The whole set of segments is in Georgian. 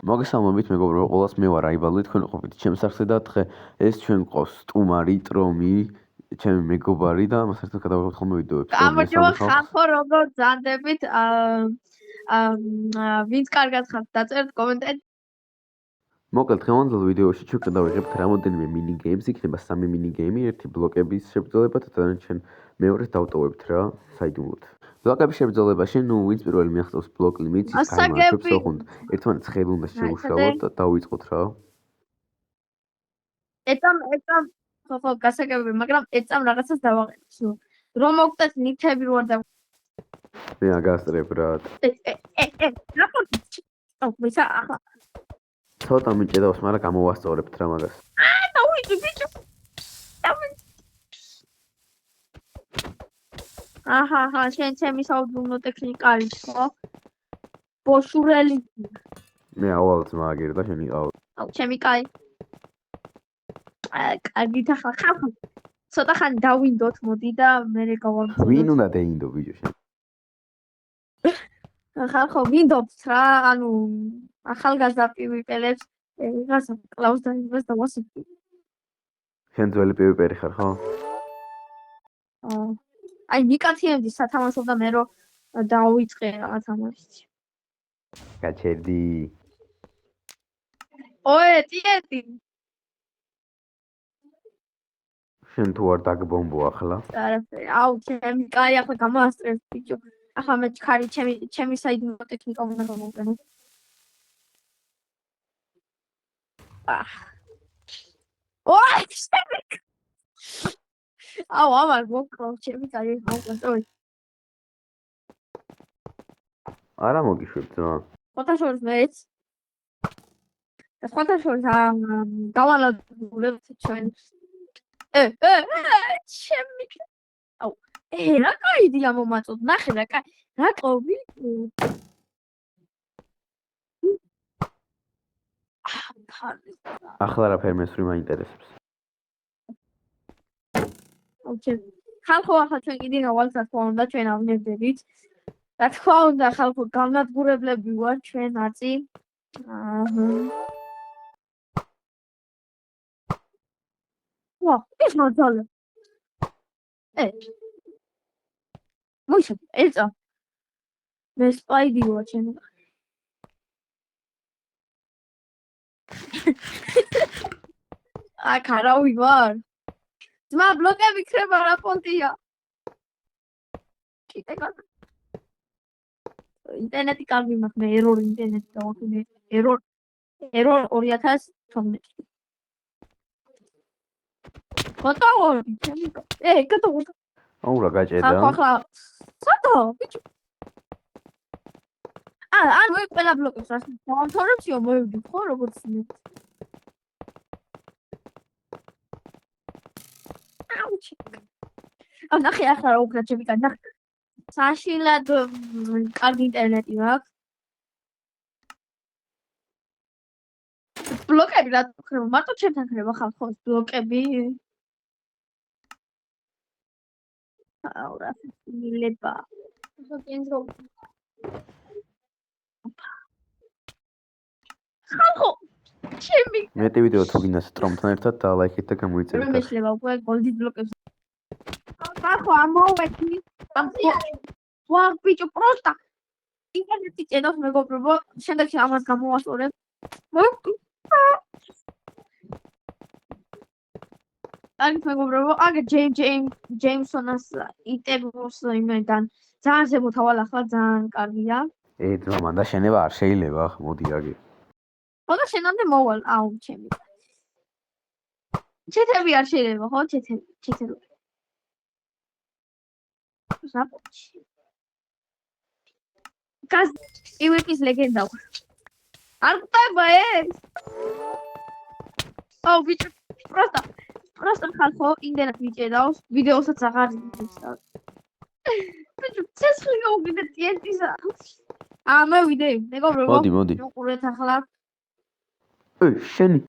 მოგესალმებით მეგობრებო, ყველას მე ვარ აიბალე, თქვენ ყოფით ჩემს სახზე და დღე ეს ჩვენ გვყავს სტუმარი, ტრომი, ჩემი მეგობარი და მას ერთად გადავიღებთ ხოლმე ვიდეოებს. გამარჯობა ხალხო, როგორ ძანდებით? ვინც კარგად ხართ, დაწერთ კომენტარი. მოკლედ, დღევანდელ ვიდეოში ჩვენ გადავიღებთ რამოდენიმე მინი გეიმს, იქნება 3 მინი გეიმი, ერთი ბლოკების შებრძოლება და დანარჩენ მეორეს დავტოვებთ რა, საიდუმლოდ. ბლოკების შებრძოლებაში, ვინც პირველი მიაღწევს ბლოკ ლიმიტს, ის გაიმარჯვებს, ოღონდ ერთმანეთს ხელი უნდა შევუშალოთ და დავიწყოთ რა. ეწამ ხო, გასაგებია, მაგრამ ეწამ რაღაცას დავაყენებს. რომ მოგწეს ნიჩები რო არ და მე აგასწრებ რა. ვისა ახლა ცოტა მიჭედავს, მაგრამ გამოვასწორებთ რა მაგას. დავიჭი ბიჭო. აჰა, შენ ჩემი საუბრუნო ტექნიკა არის, ხო? ბოშურელი. მე ავალ ძმა აგერ და შენ იყავ. აუ, ჩემი კაი. კარგით ახლა ხალხო. ცოტა ხანი დავინდოთ, მოდი და მე გავამციროთ. ვინ უნდა დაინდო ბიჭო შენ? ხალხო, ვინდობს რა, ანუ ახალგაზრდა პივიპელებს ვიღაცა კლავს და იმას დავასწრებ. შენ ძველი პივიპერი ხარ, ხო? აი, მიკაციემდი სათამაშო და მე რო დავიწყე რა თამაში. გაჩერდი. ტიეტი. შენ თუ არ დაგბომბო ახლა? არაფერი. აუ, ჩემი კაი ახლა გამოასწრებ ბიჭო. ახლა მე ჩქარი ჩემი საიდუმლო ტექნიკა უნდა გამოვყენო. აუ, ამარ მოკრო ჩემი კაი მოკრო. არა მოგიშვებ ძმა. ფოტოშოპს მეც. ფოტოშოპს გავალავთ ჩვენ. ჩემი. აუ, რა კაიდია მომაწოდ, ნახე რა კაი. რა ყობი? ახლა რა ფერმესური მაინტერესებს. აუ, ხალხო, ახლა ჩვენ კიდე გავალთ რა თქმა უნდა ჩვენ ავნებდებით. რა თქმა უნდა ხალხო, განადგურებლები ვარ ჩვენ აწი. ვა, ის მოძალე. მოიშო, ეწა. მე სპაიდი ვარ ჩემი. აქ არავი ვარ. ძმა ბლოკები ქრება რა პონტია. კიდე გან. ინტერნეტი კარგი მაქვს, მე ერორი ინტერნეტი დავაყენე. ერორ 2012. გატოვე ჩემი. გატოვე. აუ რა გაჭედა. ახლა. სათო, ბიჭო. ანუ ეს ყველა ბლოკებს რას დავამთავრებსიო მოვიდი ხო როგორც მე. აუჩი. ნახე ახლა რა უკრა ჩემი კაი ნახე. საშილად კარგი ინტერნეტი მაქვს. ბლოკები რა ხდება? მარტო ჩემთან ხდება ხალხო ბლოკები. აუ რა მილება. ხო კენძრო. ხალხო ჩემი მეტი ვიდეო თუ გინდა სტრომთან ერთად და ლაიქით და გამოიწერეთ. რომ მეშლება უკვე გოლდი ბლოკებს. ხალხო ამოვექი. ვა ბიჭო პროსტა. ინტერნეტი ჭედავს მეგობრებო, შემდეგში ამას გამოვასწორებ. აი მეგობრებო, აგ ჯეიმსონას ინტერვიუს იმედან ძალიან ზემოთავალ ახლა ძალიან კარგია. ძმა მანდა შენება არ შეიძლება, მოდი აგე. ხოდა შენამდე მოვალ, აუ ჩემი. ჩეთები არ შეიძლება, ხო, ჩეთები. ზაპოჩი. გას ივიკის ლეგენდა. არ გტება ეს? აუ ბიჭო, პროსტა ხალხო, ინტერნეტ მიჭედავს, ვიდეოსაც აღარ იცავს. ბიჭო, ცეცხლი გავუკიდე ტიენტისა. მე ვიდეო, მეგობრებო. მოდი. უყურეთ ახლა. შენი.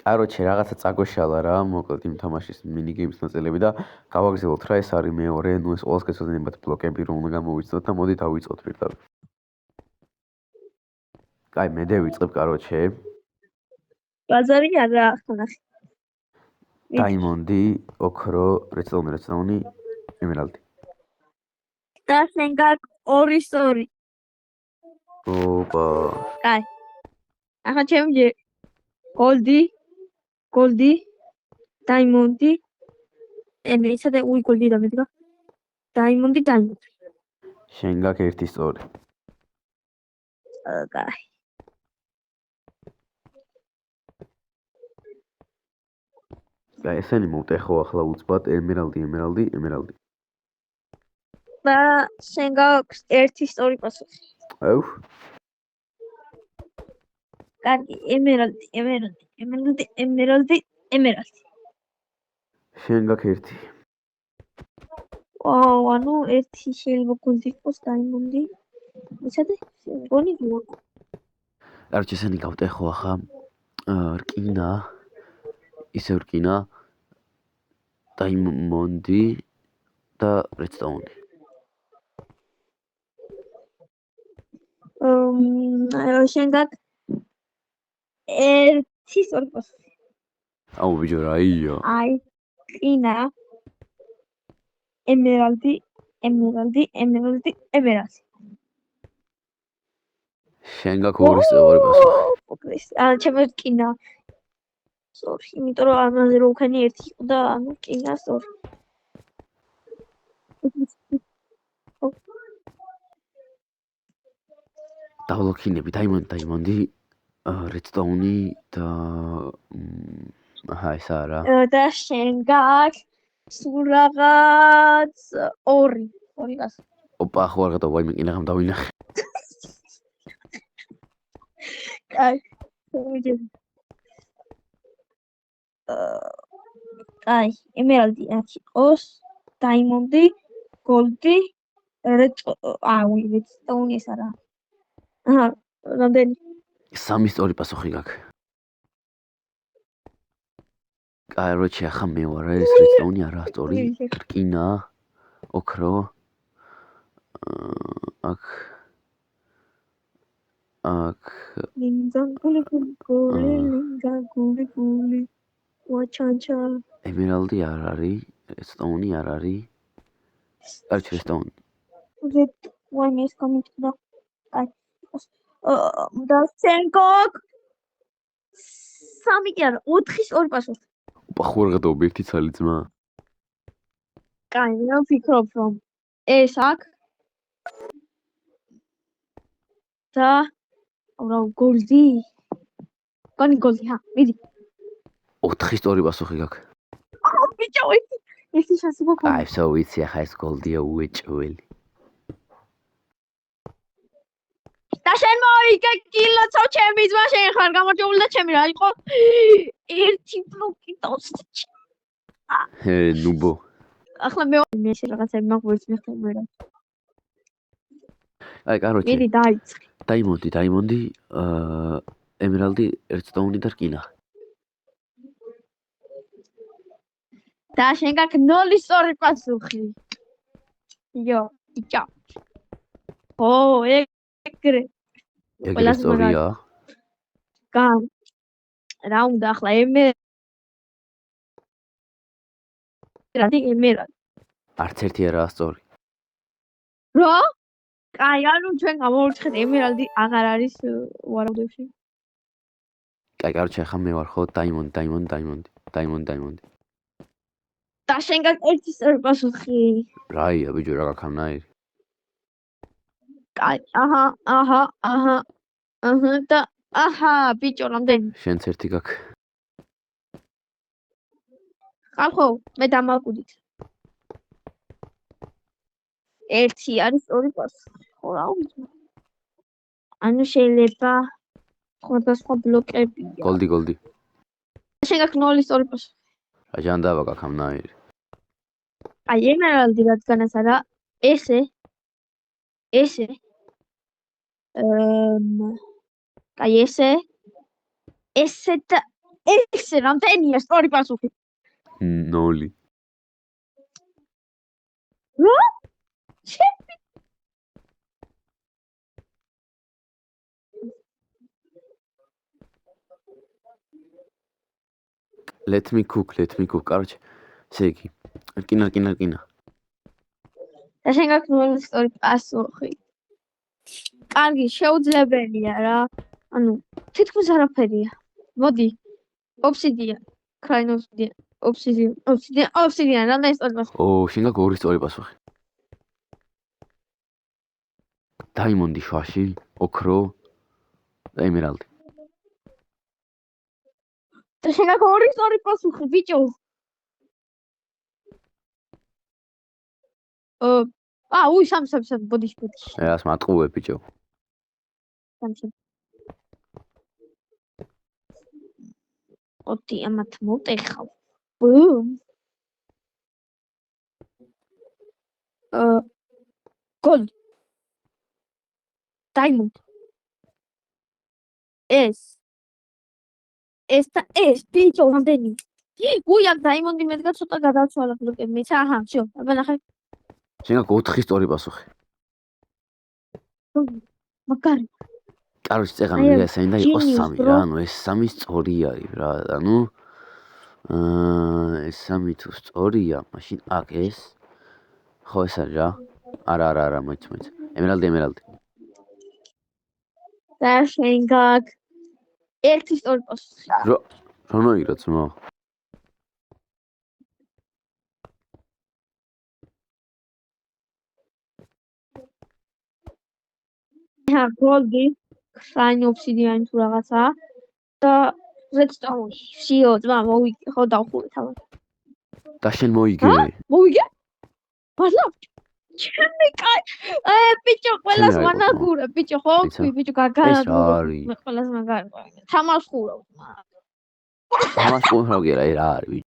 კაროჩე, რაღაცა წაგვეშალა რა, მოკლედ იმ თამაშის მინიგეიმის ნაწილები და გავაგრძელოთ რა, ეს არის მეორე, ნუ ეს ყველას გეცოდინებათ ბლოკები რომ უნდა გამოვიცნოთ და მოდი დავიწყოთ პირდაპირ. კაი, მე დავიწყებ კაროჩე. ბაზარი არა ხნახი. დაიმონდი, ოქრო, რეცდაუნი, ემერალდი. და შენ გაქვს 2-2. ოპა. კაი. ახლა ჩემი გოლდი, დაიმონდი. ისა და გოლდი და მეტი გა. დაიმონდი. შენ გაქვს 1-2. კაი. კაი, ესენი მოვტეხო ახლა უცბად ემერალდი. და შენ გაქვს 1-2 პასუხი. აუ. კარგი, ემერალდი. შენ გაქვს 1. ანუ 1 შეიძლება გოლდი იყოს დაიმონდი. ისა და გოლი გიოქ. კაროჩე, ესენი გავტეხო ახლა რკინა, ისევ რკინა, დაიმონდი და რეცდაუნი. შენ გაქვს 1-2 პასუხი. აუ ბიჭო რაია. აი, რკინა, ემერალდი. შენ გაქვს 2-2 პასუხი. ჩემი რკინა. sorry, იმიტომ რომ ამაზე რო ვქენი 1 იყო და ანუ რკინა, sorry. დავლოქინები, დაიმონდი, რეცდაუნი და ეს არა. და შენ გაქვს სულ რაღაც 2 გას. ოპა, ხო არ გადავა, ვაიმე, კინაღამ დავინახე. კაი. კაი, ემერალდი აქ იყოს, დაიმონდი, გოლდი, რეცდაუნი ეს არა. აჰა, რამდენი? 3-2 პასუხი გაქვს. კაროჩე, ახლა მე ვარ ეს რეცდაუნი არა სწორი. რკინა, ოქრო. აქ ლინგაგული. ვაჩანჩა. ემერალდი არ არის, რეცდაუნი არ არის. კაროჩე, რეცდაუნი. ვაიმე ეს გამიწდა. აი. და შენ გაქვს 3 კი არა, 4-2 პასუხი. ოპა, ხო არ გადავა, ერთი ცალი ძმა. კაი, მე ვფიქრობ რომ ეს აქ და გოლდი. გოლდი, მიდი. 4-2 პასუხი გაქვს. ბიჭო, ერთი შანსი გქონდა. აი, всё, ვიცი, ახლა ეს გოლდია უეჭველი. და შენ მოიგე კილოცო ჩემი ძმა, შენ ხარ გამარჯვებული და ჩემი რა იყო? 1 ბლოკი დავსჭი. ნუბო. ახლა მე ეს რაღაცები მაგვერც მეხმერა. აი, კაროჩე. მიდი დაიწყე. დაიმონდი, ემერალდი, რეცდაუნი და რკინა. და შენ გაქვს 0-2 პასუხი. იო, ბიჭო. ეგრე. ეგრე სწორია. რა უნდა ახლა ემერალდი. არც ერთი არაა სწორი. რა? კაი, ანუ ჩვენ გამოვირჩეთ ემერალდი აღარ არის ვარაუდებში. კაი, კაროჩე, ახლა მე ვარ ხო, დაიმონდი. და შენ გაქვს 1-2 პასუხი. რაია, ბიჭო, რა გაქვს ამნაირი? კაი, აჰა, და აჰა, ბიჭო, რამდენი? შენც ერთი გაქვს. ხალხო, მე დამალკუდით. 1 არის 2 პასუხი. ხო რა ვიცი. ანუ შეიძლება სხვადასხვა ბლოკებია. გოლდი. შენ გაქვს 0-2 პასუხი. აჯანდაბა გაქვს ამნაირი. აი, ემერალდი რადგანაც არა, ესე. კაი, ესე და ეს რამდენია სწორი პასუხი? 0. რა? Let me cook. Короче, შეგი. რკინა. და შენ გაქვს ნული სწორი პასუხი. კარგი, შეუძლებელია რა. ანუ თითქმის არაფერია. მოდი. ობსიდიან. კრაინ ობსიდიან. რამდენი სწორი პასუხი? შენ გაქვს 2 სწორი პასუხი. დაიმონდი შვაში, ოქრო და ემერალდი. და შენ გაქვს 2 სწორი პასუხი, ბიჭო. უი, სამ, ბოდი. რას მატყუე, ბიჭო. სამში. ოთი ამათ მოტეხავ. ბუმ. გოლდ. დაიმონდ. ეს და ეს ბიჭო რამდენი? უი, აქ დაიმონდი მეტგა ცოტა გადავცვალა ბლოკები. აჰა, всё, აბა ნახე. შენ გაქვს 4 სწორი პასუხი. მაგარი. კაროჩ წეღან ესენი და იყოს 3 რა, ანუ ეს 3 სწორი არის რა, ანუ ეს 3 თუ სწორია, მაშინ აქ ეს ხო ეს არის რა. არა, მოიც. ემერალდი. და შენ გაქვს 1 სწორი პასუხი. რონოირა ძმა? გოლდი, კრაინ ობსიდიანი თუ რაღაცა და რედსტოუნი. всё, ძმა, მოვიგე, ხო დავხურე თავად. და შენ მოიგე? მოვიგე? მართლა? ჩემი კაი. ბიჭო, ყველას ვანაგურებ, ბიჭო, ხო? ბიჭო, გაგანაგურებ. მე ყველას მაგარი. თამაშ ხურავ, ძმა. თამაშ ხურავ რა არის?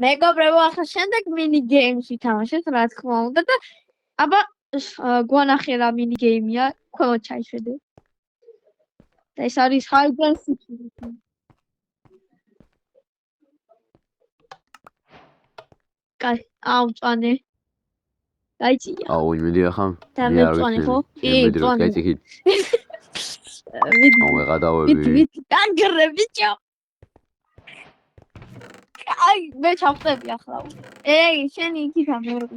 მეგობრებო, ახლა შემდეგ მინი გეიმს ვითამაშეთ, რა თქმა უნდა და აბა გვანახე რა მინი გეიმია, ქვემოთ ჩაიშვედე. და ეს არის hide and seek. კაი, ავწვანე. გაიწია. იმედი ახლა. და მე ვწვანე ხო? ვწვანე. ვიდი, დაგრე ბიჭო. აი, მე ჩავწევი ახლა. შენი იქით ამერები.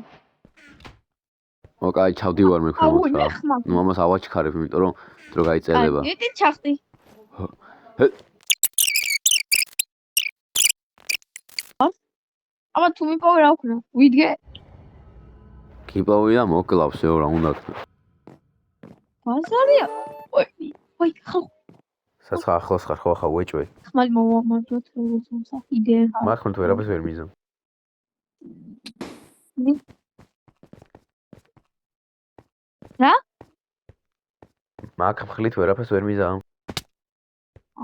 კაი, ჩავდივარ მე ქვემოთ რა. ნუ ამას ავაჩქარებ, იმიტომ რომ დრო გაიწელება. აი, იტი ჩახტი. აბა თუ მიპოვე რა ვქნა? ვიდგე? გიპოვი და მოკლავსეო რა უნდა ქნა. ბაზარია. ოი, ხო. საცხა ახლოს ხარ ხო ახლა ვეჭვე. ხმალი მომართოთ რუსულსა იდე. მართლა თუ ვერაფერს ვერ მიზამ. რა? მაგ მხლით ვერაფერს ვერ მიზამ.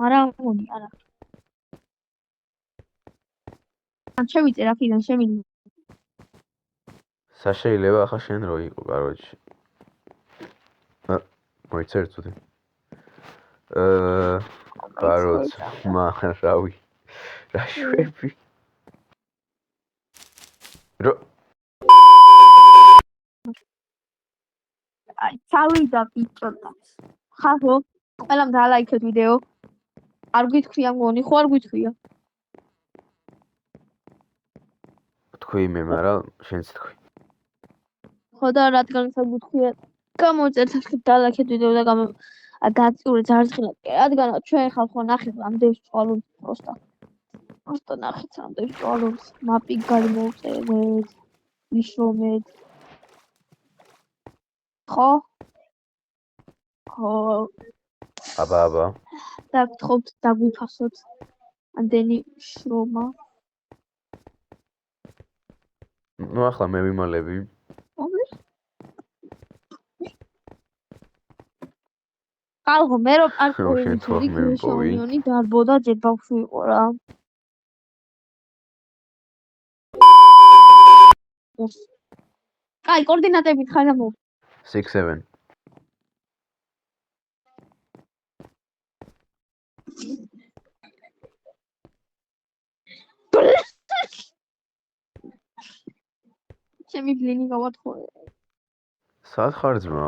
არა, მოდი, არა. ან შევიწერ აქედან შემინი. შეიძლება ახლა შენ რო იყო, კაროჩი. მოიცერ წუთი. კაროც, რავი. რა შვები. აი, წავიდა ბიჭოთა. ხახო, ყველამ დალაიქეთ ვიდეო. არ გითქვია მგონი, ხო არ გითქვია? თქვი მე, მაგრამ შენც თქვი. ხო და რადგან გითქვია, გამოწერთ დალაიქეთ ვიდეო და გაწიურე ძარცხილად. რადგან ჩვენ ხალხო ნახეთ ამდენს წვალობს პროსტა ნახეთ ამდენს წვალობს. მაპი გამოვწერეთ. ვიშრომეთ. ხო? აბა. და გთხოვთ დაგვიფასოთ ამდენი შრომა. ნუ ახლა მე ვიმალები. ხალხო, მე რო პარკოვი მივიპოვი დარბოდა ჯებავში იყო რა. აი, კოორდინატებით ხარ და მოვ. 6-7. ჩემი ბლინი გავათხოვე. სად ხარ ძმა?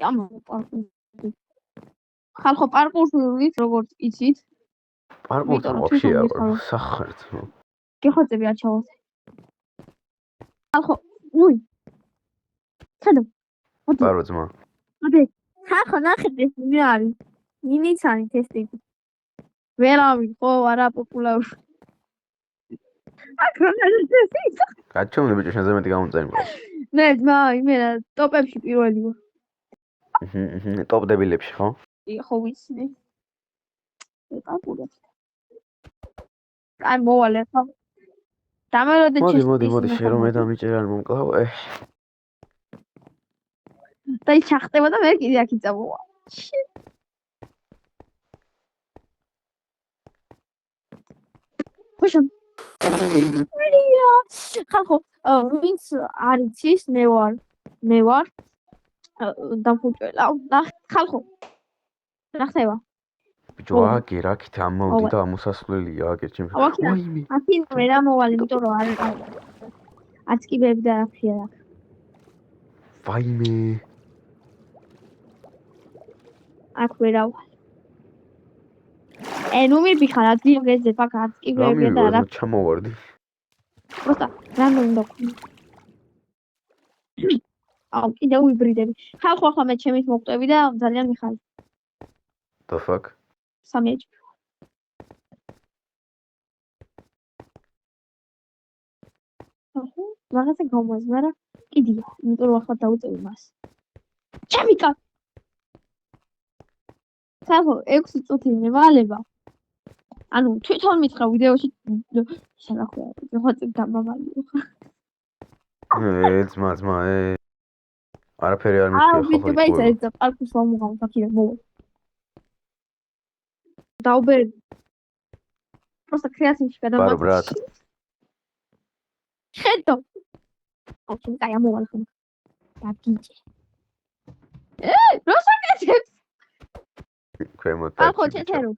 ამა პარკურში. ხალხო პარკურში როგორც იცით. პარკურთან იმიტომ, რომ ვაფშე თვითონ არ მითხარ. ვარ. სახარ ძმა. გეხოცები აჩავოთ. ხალხო, უი. ჩადო. პარო ძმა. მოდი. ხალხო ნახეთ ეს მე არის. მინიც არის ტესტი. ვერავინ ხო არა პოპულარული. აკრონაჟი ტესტი. გაჩვენე ბიჭო შენზე მეტი გამომწერება. მე ძმა იმენა ტოპებში პირველი ვარ. ტოპ დებილებში ხო? ხო ვიცი. ეკაკურებს. აი მოვალე ხო? დამეროდე მოდი შენ რომ მე დამიჭერ არ მომკლავ. და ის ჩახტება და მე კიდე აქ იწამოვა. ხოშო. მერია. ხალხო, ვინც არ იცის, მე ვარ. დამფუჭველა. ხალხო. რა ხდება? ბიჭო აგერ აქეთ ამოვდი და ამოსასვლელია აგერ ჩემს. ვაიმე. აქ მე რა მოვალე, იმიტომ რომ არ არც კი ბები და არაფერი არ. ვაიმე. აქ ვერავარ. ნუ მიფიხარ ადგილ გეძებ აქ არც კი ბები და არაფერი. ჩამოვარდი. просто რანდომ დოქნი. აუ კიდე უიბრიდები. ხალხო ახლა მე ჩემის მოკვდები და ძალიან მიხარ. The fuck? სამეჯ. აჰა, რაღაცა გამოზმა რა. კიდია, იმიტომ რომ ახლა დაუწევი მას. ჩემიკა. ხალხო 6 წუთი მევალება. ანუ თვითონ მითხრა ვიდეოში შენახვა. ხოწი გამავალი. ძმა არაფერი არ მიხია ხო? ვიდეო ბაიცეთ და პარკს მომღავ ფაქირე მოვა. დაუბერ. просто კრეატივში გადავარ. პარო ბრატ. ხედო. ოქი კაი ამოვალ ხომ. დაგიჭე. როსაკეთებს? ქვემოთ ახო ჩეთერო.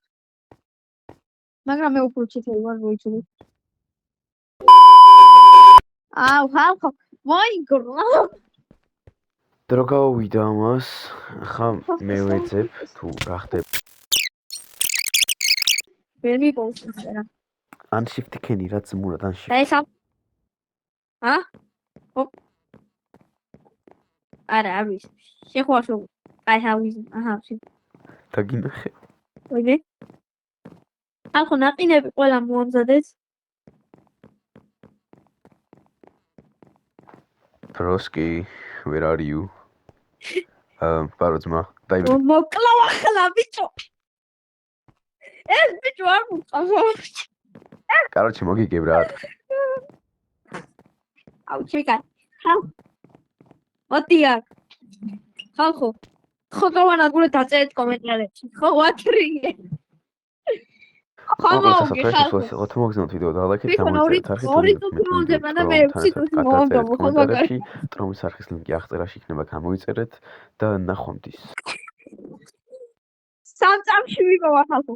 მაგრამ მე უფრო ჩეთერი ვარ როიცული. აუ ხალხო, მოიგრა. დრო გავიდა მას, ხა მე ვეძებ თუ რა ხდება. ვერ მიყოლს რა. ან shift ქენი რაც მურად ან shift. და ესა? ოპ. არა, არ ვიცი. შეხვაშო. აი ჰავიზ. აჰა, დაგინახე. ვაიმე. ახლა ნაყინები ყველა მოამზადეს. Broski, where are you? პარო ძმა, დაიბი. მოკლავ ახლა ბიჭო. ეს ბიჭო არ მოყავს. კაროჩი მოგიგებ რა. აუ ჩიკა. მოდია. ხალხო. ხო გავანადგურე დაწერეთ კომენტარებში. ხო ვატრიე. ხალხო, ხო თუ მოგზავნოთ ვიდეო და ლაიქით გამოიწერეთ არხით. ორი წუთი მომდება და მე 6 წუთი მომდება. ხო მაგარი. ტრომის არხის ლინკი აღწერაში იქნება გამოიწერეთ და ნახვამდის. სამ წამში ვიყო ხალხო.